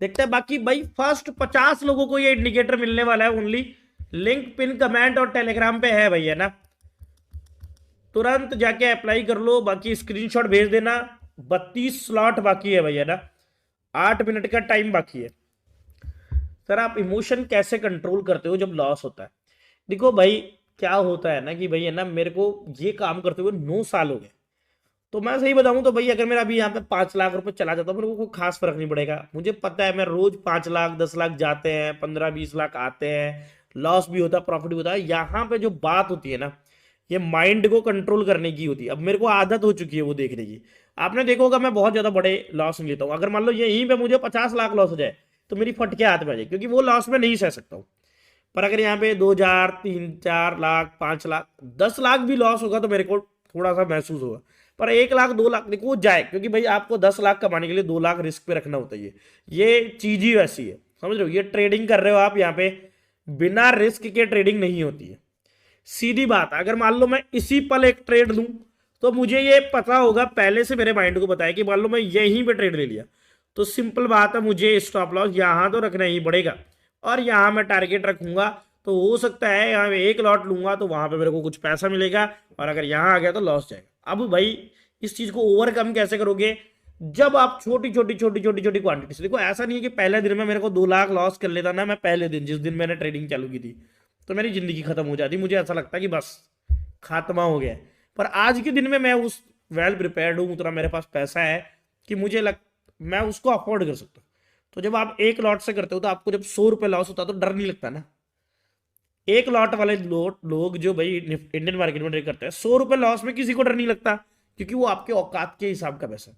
देखते हैं। बाकी भाई फर्स्ट 50 लोगों को ये इंडिकेटर मिलने वाला है ओनली। लिंक पिन कमेंट और टेलीग्राम पे है भैया ना, तुरंत जाके अप्लाई कर लो। बाकी स्क्रीनशॉट भेज देना। 32 स्लॉट बाकी है भैया ना, 8 मिनट का टाइम बाकी है। सर आप इमोशन कैसे कंट्रोल करते हो जब लॉस होता है? देखो भाई, क्या होता है ना कि भाई है ना, मेरे को ये काम करते हुए 9 साल हो गए। तो मैं सही बताऊं तो भाई, अगर मेरा अभी यहाँ पे 5 लाख रुपए चला जाता मेरे को कोई खास फर्क नहीं पड़ेगा। मुझे पता है मैं रोज 5 लाख 10 लाख जाते हैं, 15-20 लाख आते हैं, लॉस भी होता है प्रॉफिट भी होता है। यहाँ पे जो बात होती है ना, ये माइंड को कंट्रोल करने की होती है। अब मेरे को आदत हो चुकी है वो देखने की। आपने देखा होगा मैं बहुत ज्यादा बड़े लॉस नहीं लेता हूँ। अगर मान लो यहीं पे मुझे 50 लाख लॉस हो जाए तो मेरी फटके हाथ में आ जाए, क्योंकि वो लॉस में नहीं सह सकता हूँ। पर अगर यहाँ पे 2,000 3-4 लाख 5 लाख 10 लाख भी लॉस होगा तो मेरे को थोड़ा सा महसूस होगा। पर 1 लाख 2 लाख देखो वो जाए, क्योंकि भाई आपको 10 लाख कमाने के लिए 2 लाख रिस्क पे रखना होता है। ये चीज ही वैसी है, समझ रहे हो? ये ट्रेडिंग कर रहे हो आप यहाँ पे, बिना रिस्क के ट्रेडिंग नहीं होती है। सीधी बात है, अगर मान लो मैं इसी पल एक ट्रेड लूं तो मुझे ये पता होगा पहले से, मेरे माइंड को बताया कि मान लो मैं यहीं पे ट्रेड ले लिया तो सिंपल बात है, मुझे स्टॉप लॉस यहां तो रखना ही पड़ेगा। और यहां मैं टारगेट रखूंगा तो हो सकता है यहाँ पे एक लॉट लूंगा तो वहां पे मेरे को कुछ पैसा मिलेगा, और अगर यहां आ गया तो लॉस जाएगा। अब भाई इस चीज को ओवरकम कैसे करोगे? जब आप छोटी छोटी छोटी छोटी छोटी क्वांटिटी से देखो। ऐसा नहीं है कि पहले दिन में मेरे को 2 लाख लॉस कर लेता ना, मैं पहले दिन जिस दिन मैंने ट्रेडिंग चालू की थी तो मेरी जिंदगी खत्म हो जाती। मुझे ऐसा लगता कि बस खात्मा हो गया है। पर आज के दिन में मैं उस वेल प्रिपेयर्ड हूं, उतना मेरे पास पैसा है कि मुझे मैं उसको अफोर्ड कर सकता हूँ। तो जब आप एक लॉट से करते हो तो आपको जब 100 रुपये लॉस होता है तो डर नहीं लगता ना। एक लॉट वाले लोग जो भाई इंडियन मार्केट में ट्रेड करते हैं, 100 रुपये लॉस में किसी को डर नहीं लगता, क्योंकि वो आपके औकात के हिसाब का पैसा है।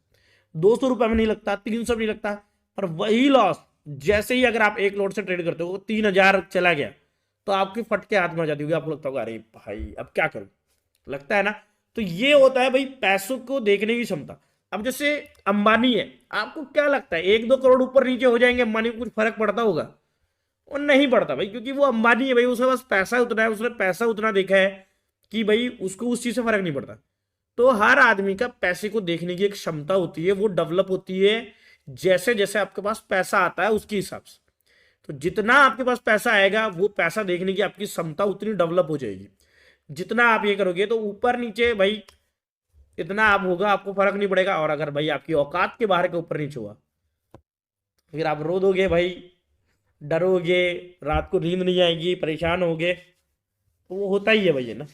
200 रुपये में नहीं लगता, 300 में नहीं लगता। पर वही लॉस जैसे ही अगर आप एक लॉट से ट्रेड करते हो 3,000 चला गया तो आपकी फटके हाथ में आ जाती होगी। आपको लगता होगा अरे भाई अब क्या करूं, लगता है ना। तो ये होता है भाई पैसों को देखने की क्षमता। अब जैसे अंबानी है, आपको क्या लगता है 1-2 करोड़ ऊपर नीचे हो जाएंगे अंबानी को कुछ फर्क पड़ता होगा? वो नहीं पड़ता भाई, क्योंकि वो अंबानी है भाई, उसके पास पैसा उतना है, उसने पैसा उतना देखा है कि भाई उसको उस चीज से फर्क नहीं पड़ता। तो हर आदमी का पैसे को देखने की एक क्षमता होती है, वो डेवलप होती है जैसे जैसे आपके पास पैसा आता है उसके हिसाब से। तो जितना आपके पास पैसा आएगा वो पैसा देखने की आपकी क्षमता उतनी डेवलप हो जाएगी। जितना आप ये करोगे तो ऊपर नीचे भाई इतना आप होगा, आपको फर्क नहीं पड़ेगा। और अगर भाई आपकी औकात के बाहर के ऊपर नीचे हुआ फिर आप रो दोगे भाई, डरोगे, रात को नींद नहीं आएगी, परेशान होगे। तो वो होता ही है भाई, है ना।